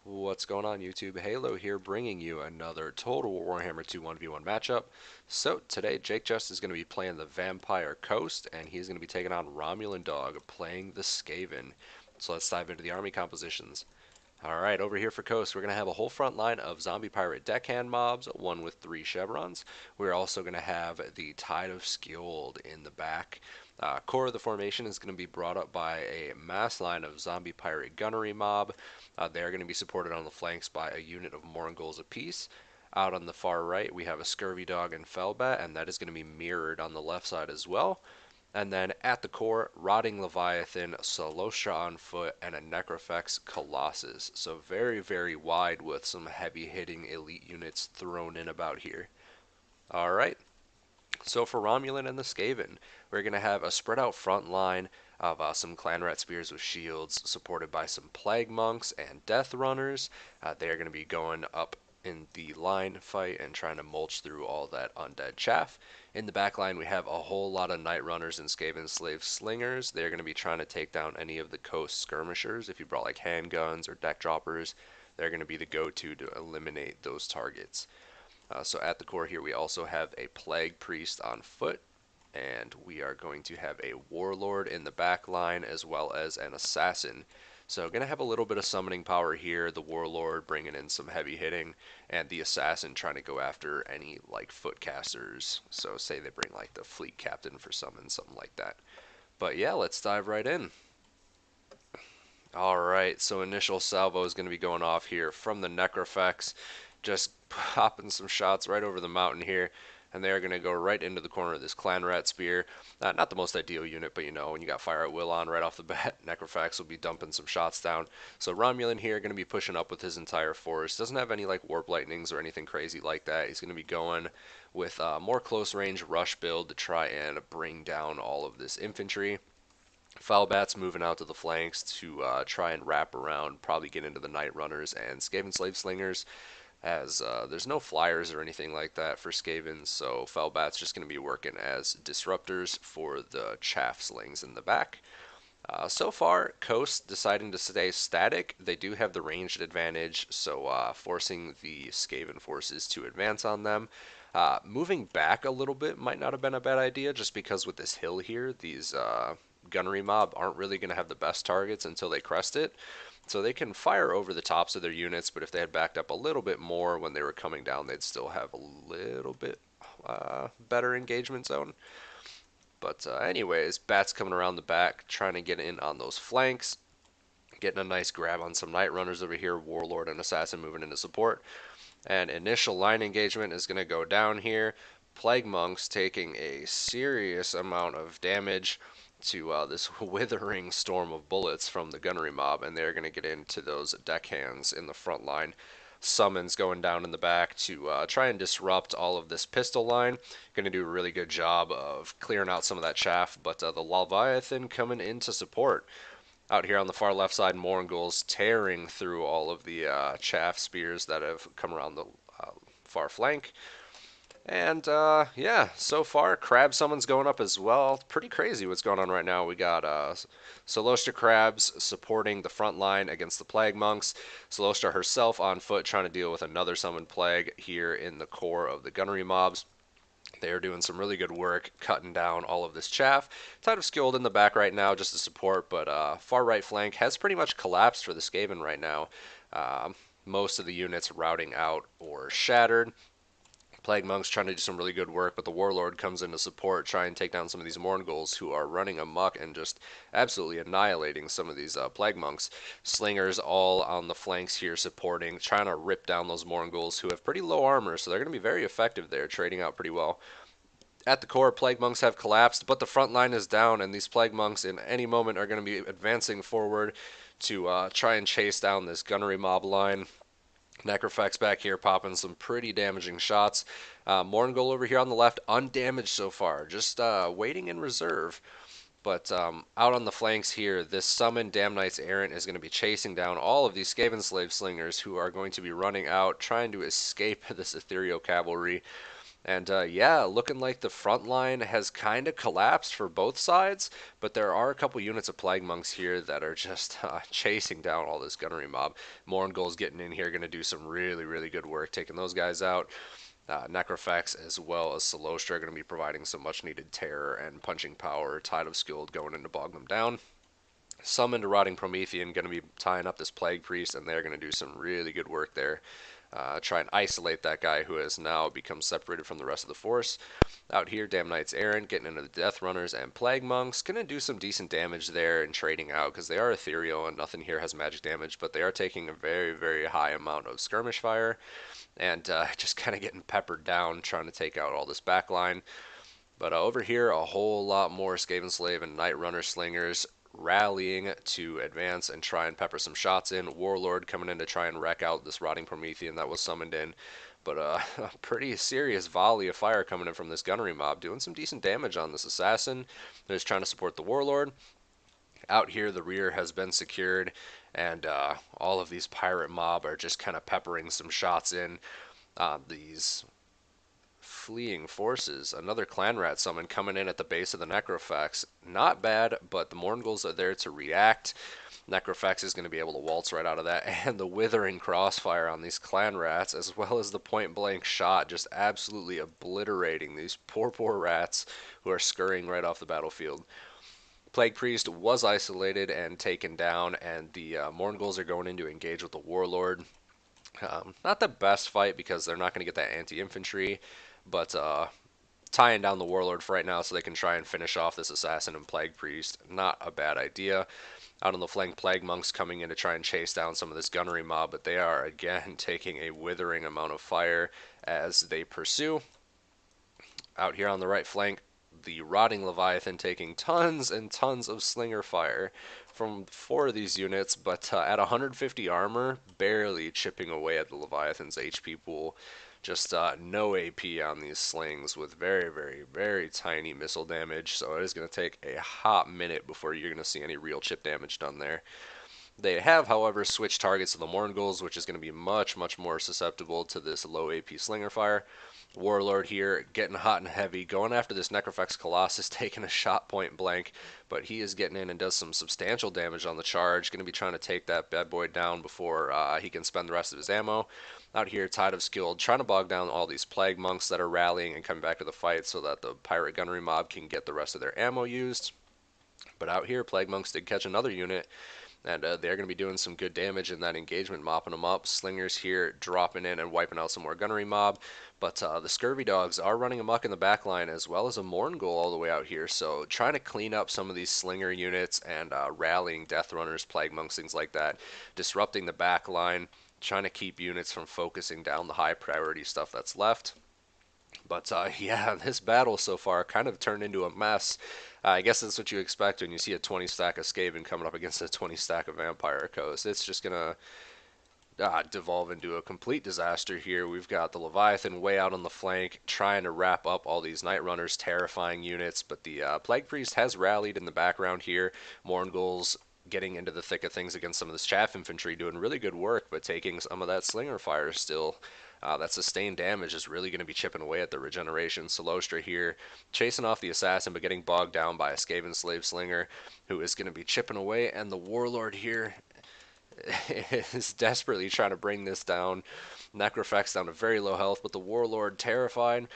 What's going on YouTube? Heylow here bringing you another Total Warhammer 2 1v1 matchup. So today JakeJust is going to be playing the Vampire Coast and he's going to be taking on RomulanDawg playing the Skaven. So let's dive into the army compositions. Alright, over here for Coast, we're going to have a whole front line of zombie pirate deckhand mobs, one with 3 chevrons. We're also going to have the Tide of Skjold in the back. Core of the formation is going to be brought up by a mass line of zombie pirate gunnery mob. They're going to be supported on the flanks by a unit of Moringulls apiece. Out on the far right, we have a Scurvy Dog and Fellbat, and that is going to be mirrored on the left side as well. And then at the core, Rotting Leviathan, Solosha on foot, and a Necrofex Colossus. So very, very wide with some heavy-hitting elite units thrown in about here. Alright, so for Romulan and the Skaven, we're going to have a spread out front line of some clan rat spears with shields supported by some plague monks and death runners. They are going to be going up in the line fight and trying to mulch through all that undead chaff. In the back line, we have a whole lot of night runners and Skaven slave slingers. They're going to be trying to take down any of the coast skirmishers. If you brought like handguns or deck droppers, they're going to be the go-to to eliminate those targets. So at the core here, we also have a plague priest on foot, and we are going to have a warlord in the back line as well as an assassin. So going to have a little bit of summoning power here, the warlord bringing in some heavy hitting, and the assassin trying to go after any like foot casters. So say they bring like the fleet captain for summon, something like that. But yeah, let's dive right in. Alright, so initial salvo is going to be going off here from the Necrofex, just popping some shots right over the mountain here, and they're going to go right into the corner of this Clan Rat Spear. Not the most ideal unit, but you know, when you got Fire at Will on right off the bat, Necrofex will be dumping some shots down. So Romulan here going to be pushing up with his entire force. Doesn't have any like Warp Lightnings or anything crazy like that. He's going to be going with more close range rush build to try and bring down all of this infantry. Foulbat's moving out to the flanks to try and wrap around, probably get into the Night Runners and Skaven Slave Slingers, as there's no flyers or anything like that for Skaven, so Foulbat's just going to be working as disruptors for the chaff slings in the back. So far, Coast deciding to stay static. They do have the ranged advantage, so forcing the Skaven forces to advance on them. Moving back a little bit might not have been a bad idea, just because with this hill here, these gunnery mob aren't really going to have the best targets until they crest it. So they can fire over the tops of their units, but if they had backed up a little bit more when they were coming down, they'd still have a little bit better engagement zone. But anyways, Bat's coming around the back, trying to get in on those flanks. Getting a nice grab on some Night Runners over here, Warlord and Assassin moving into support. And initial line engagement is going to go down here. Plague Monks taking a serious amount of damage to this withering storm of bullets from the gunnery mob, and they're going to get into those deckhands in the front line. Summons going down in the back to try and disrupt all of this pistol line. Going to do a really good job of clearing out some of that chaff, but the Leviathan coming in to support. Out here on the far left side, Moringulls tearing through all of the chaff spears that have come around the far flank. And yeah, so far, Crab Summon's going up as well. Pretty crazy what's going on right now. We got Solosha Crabs supporting the front line against the Plague Monks. Solosha herself on foot trying to deal with another summoned Plague here in the core of the gunnery mobs. They are doing some really good work cutting down all of this chaff. Tide of Skjold in the back right now just to support, but far right flank has pretty much collapsed for the Skaven right now. Most of the units routing out or shattered. Plague Monks trying to do some really good work, but the Warlord comes in to support, try and take down some of these Moringulls who are running amok and just absolutely annihilating some of these Plague Monks. Slingers all on the flanks here supporting, trying to rip down those Moringulls who have pretty low armor, so they're going to be very effective there, trading out pretty well. At the core, Plague Monks have collapsed, but the front line is down, and these Plague Monks in any moment are going to be advancing forward to try and chase down this gunnery mob line. Necrofex back here popping some pretty damaging shots. Moringull over here on the left, undamaged so far, just waiting in reserve. But out on the flanks here, this summoned Damn Knights Errant is going to be chasing down all of these Skaven Slave Slingers who are going to be running out, trying to escape this ethereal cavalry. And yeah, looking like the front line has kind of collapsed for both sides, but there are a couple units of Plague Monks here that are just chasing down all this gunnery mob. Mourngul's getting in here, going to do some really, really good work taking those guys out. Necrofex as well as Celostra are going to be providing some much needed terror and punching power. Tide of Skilled going in to bog them down. Summoned a Rotting Promethean going to be tying up this Plague Priest, and they're going to do some really good work there. Try and isolate that guy who has now become separated from the rest of the force. Out here, Damn Knight's Errant getting into the Death Runners and Plague Monks. Going to do some decent damage there and trading out because they are ethereal and nothing here has magic damage, but they are taking a very, very high amount of skirmish fire and just kind of getting peppered down trying to take out all this backline. But over here, a whole lot more Skaven Slave and Night Runner Slingers rallying to advance and try and pepper some shots in. Warlord coming in to try and wreck out this Rotting Promethean that was summoned in. But a pretty serious volley of fire coming in from this gunnery mob, doing some decent damage on this assassin. They're just trying to support the Warlord. Out here, the rear has been secured, and all of these pirate mob are just kind of peppering some shots in. These fleeing forces. Another clan rat summon coming in at the base of the Necrofex. Not bad, but the Mournguls are there to react. Necrofex is going to be able to waltz right out of that, and the withering crossfire on these clan rats, as well as the point blank shot, just absolutely obliterating these poor rats who are scurrying right off the battlefield. Plague Priest was isolated and taken down, and the Mournguls are going in to engage with the Warlord. Not the best fight because they're not going to get that anti-infantry, but tying down the Warlord for right now so they can try and finish off this Assassin and Plague Priest, not a bad idea. Out on the flank, Plague Monks coming in to try and chase down some of this gunnery mob, but they are again taking a withering amount of fire as they pursue. Out here on the right flank, the Rotting Leviathan taking tons and tons of slinger fire from 4 of these units, but at 150 armor, barely chipping away at the Leviathan's HP pool. Just no AP on these slings with very, very, very tiny missile damage, so it is going to take a hot minute before you're going to see any real chip damage done there. They have, however, switched targets to the Mournguls, which is going to be much, much more susceptible to this low AP slinger fire. Warlord here getting hot and heavy, going after this Necrofex Colossus, taking a shot point blank, but he is getting in and does some substantial damage on the charge. Going to be trying to take that bad boy down before he can spend the rest of his ammo. Out here, Tide of Skilled, trying to bog down all these Plague Monks that are rallying and coming back to the fight so that the Pirate Gunnery mob can get the rest of their ammo used. But out here, Plague Monks did catch another unit, and they're going to be doing some good damage in that engagement, mopping them up. Slingers here dropping in and wiping out some more gunnery mob. But the Scurvy Dogs are running amok in the back line, as well as a Mourngul all the way out here. So trying to clean up some of these Slinger units and rallying Death Runners, Plague Monks, things like that. Disrupting the back line, trying to keep units from focusing down the high priority stuff that's left. But yeah, this battle so far kind of turned into a mess. I guess that's what you expect when you see a 20 stack of Skaven coming up against a 20 stack of Vampire Echoes. It's just going to devolve into a complete disaster here. We've got the Leviathan way out on the flank, trying to wrap up all these Night Runners, terrifying units, but the Plague Priest has rallied in the background here. Mournguls getting into the thick of things against some of this Chaff Infantry, doing really good work, but taking some of that Slinger fire still. That sustained damage is really going to be chipping away at the regeneration. Celostra here chasing off the Assassin, but getting bogged down by a Skaven Slave Slinger, who is going to be chipping away, and the Warlord here is desperately trying to bring this down. Necrofex down to very low health, but the Warlord terrified.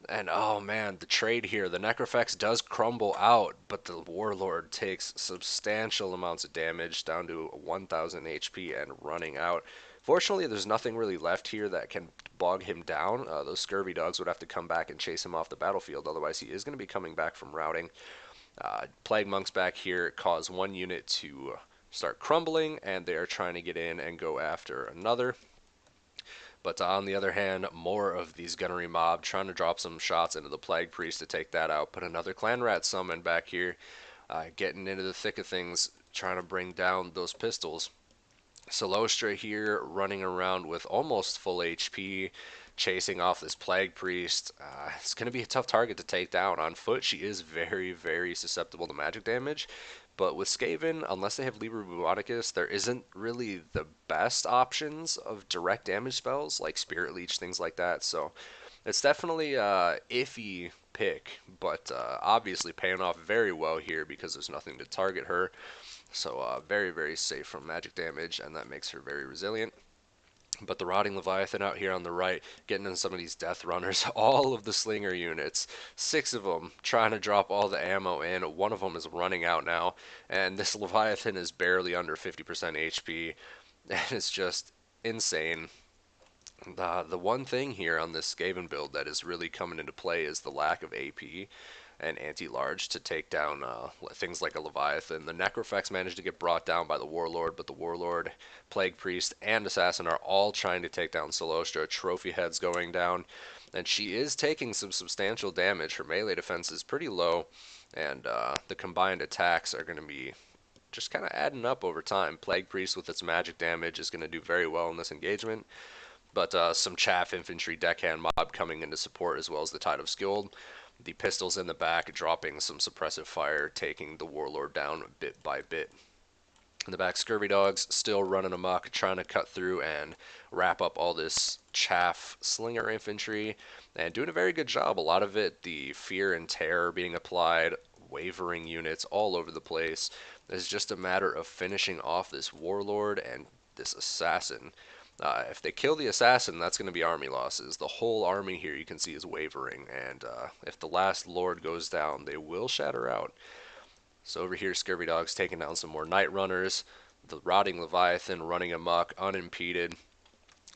And oh man, the trade here, the Necrofex does crumble out, but the Warlord takes substantial amounts of damage, down to 1000 HP and running out. Fortunately, there's nothing really left here that can bog him down. Those Scurvy Dogs would have to come back and chase him off the battlefield, otherwise he is going to be coming back from routing. Plague Monks back here cause one unit to start crumbling, and they are trying to get in and go after another. But on the other hand, more of these gunnery mob trying to drop some shots into the Plague Priest to take that out. But another Clan Rat summon back here, getting into the thick of things, trying to bring down those pistols. Celostra here running around with almost full HP, chasing off this Plague Priest. It's going to be a tough target to take down. On foot, she is very, very susceptible to magic damage. But with Skaven, unless they have Liber Buonicus, there isn't really the best options of direct damage spells, like Spirit Leech, things like that. So It's definitely a iffy pick, but obviously paying off very well here because there's nothing to target her. So very, very safe from magic damage, and that makes her very resilient. But the Rotting Leviathan out here on the right, getting in some of these Death Runners, all of the Slinger units, 6 of them trying to drop all the ammo in. One of them is running out now, and this Leviathan is barely under 50% HP, and it's just insane. The one thing here on this Skaven build that is really coming into play is the lack of AP and anti-large to take down things like a Leviathan. The Necrofex managed to get brought down by the Warlord, but the Warlord, Plague Priest, and Assassin are all trying to take down Solostra. Trophy Head's going down, and she is taking some substantial damage. Her melee defense is pretty low, and the combined attacks are going to be just kind of adding up over time. Plague Priest with its magic damage is going to do very well in this engagement, but some chaff infantry deckhand mob coming into support as well as the Tide of Skjold. The pistols in the back dropping some suppressive fire, taking the warlord down bit by bit. In the back, scurvy dogs still running amok, trying to cut through and wrap up all this chaff slinger infantry, and doing a very good job. A lot of it, the fear and terror being applied, wavering units all over the place. It's just a matter of finishing off this warlord and this assassin. If they kill the assassin, that's going to be army losses. The whole army here you can see is wavering, and if the last lord goes down, they will shatter out. So over here, Scurvy Dog's taking down some more Night Runners. The Rotting Leviathan running amok, unimpeded.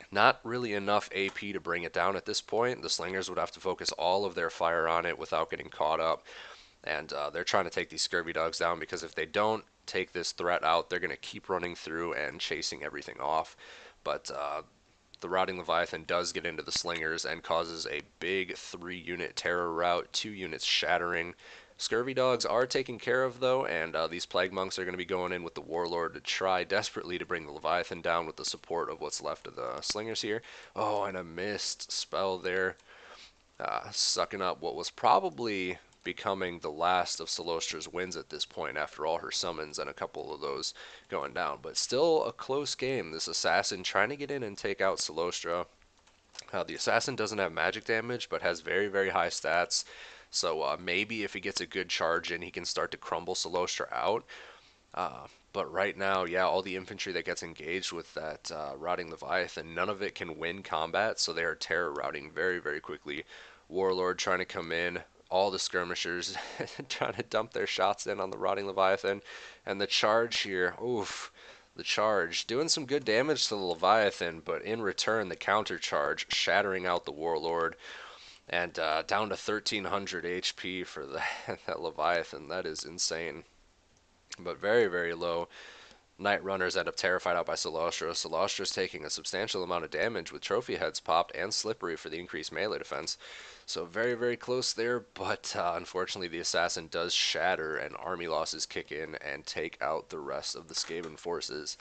Not really enough AP to bring it down at this point. The Slingers would have to focus all of their fire on it without getting caught up. And they're trying to take these Scurvy Dogs down because if they don't take this threat out, they're going to keep running through and chasing everything off. But the Rotting Leviathan does get into the Slingers and causes a big 3-unit terror rout, 2 units shattering. Scurvy Dogs are taken care of, though, and these Plague Monks are going to be going in with the Warlord to try desperately to bring the Leviathan down with the support of what's left of the Slingers here. Oh, and a missed spell there, sucking up what was probably becoming the last of Solostra's wins at this point after all her summons and a couple of those going down. But still a close game. This assassin trying to get in and take out Solostra. The assassin doesn't have magic damage but has very, very high stats. So maybe if he gets a good charge in, he can start to crumble Solostra out. But right now, yeah, all the infantry that gets engaged with that Rotting Leviathan, none of it can win combat, so they are terror routing very, very quickly. Warlord trying to come in, all the skirmishers trying to dump their shots in on the Rotting Leviathan, and the charge here, oof, the charge, doing some good damage to the Leviathan, but in return, the counter charge, shattering out the Warlord, and down to 1300 HP for that Leviathan. That is insane. But very, very low. Night Runners end up terrified out by Solostra. Solostra's taking a substantial amount of damage with trophy heads popped and slippery for the increased melee defense. So very, very close there, but unfortunately the assassin does shatter and army losses kick in and take out the rest of the Skaven forces.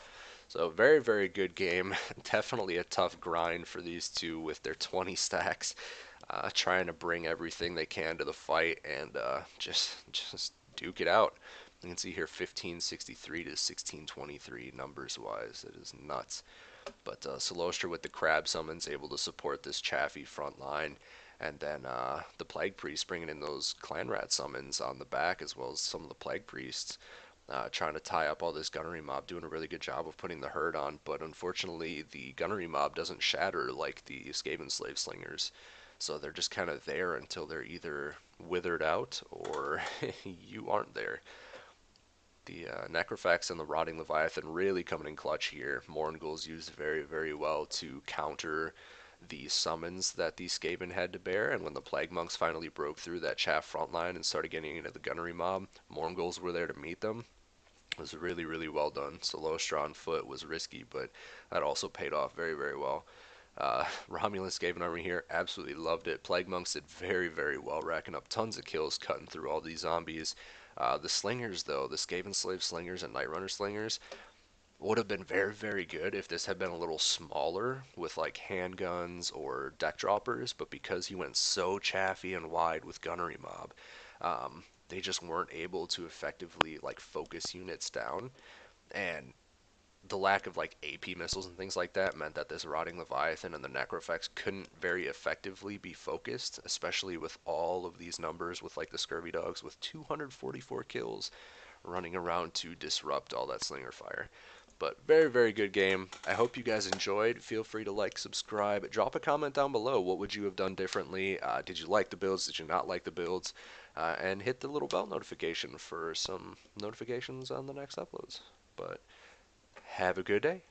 So very, very good game. Definitely a tough grind for these two with their 20 stacks, trying to bring everything they can to the fight and just duke it out. You can see here 1563 to 1623 numbers wise. It is nuts. But Solostra with the crab summons able to support this chaffy front line. And then the Plague Priest bringing in those Clan Rat summons on the back as well as some of the Plague Priests. Trying to tie up all this gunnery mob, doing a really good job of putting the herd on, but unfortunately the gunnery mob doesn't shatter like the Skaven Slave Slingers. So they're just kind of there until they're either withered out or you aren't there. The Necrofex and the Rotting Leviathan really coming in clutch here. Mournguls used very, very well to counter the summons that the Skaven had to bear, and when the Plague Monks finally broke through that chaff front line and started getting into the gunnery mob, Mournguls were there to meet them. It was really, really well done. Solostra on foot was risky, but that also paid off very, very well. Romulan Skaven army here, absolutely loved it. Plague Monks did very, very well, racking up tons of kills, cutting through all these zombies. The Slingers, though, the Skaven Slave Slingers and Night Runner Slingers, would have been very, very good if this had been a little smaller with like handguns or deck droppers, but because he went so chaffy and wide with Gunnery Mob, they just weren't able to effectively like focus units down. And the lack of like AP missiles and things like that meant that this rotting leviathan and the necrofex couldn't very effectively be focused, especially with all of these numbers with like the scurvy dogs with 244 kills running around to disrupt all that slinger fire. But very, very good game. I hope you guys enjoyed. Feel free to like, subscribe, drop a comment down below. What would you have done differently? Did you like the builds? Did you not like the builds? And hit the little bell notification for some notifications on the next uploads. But have a good day.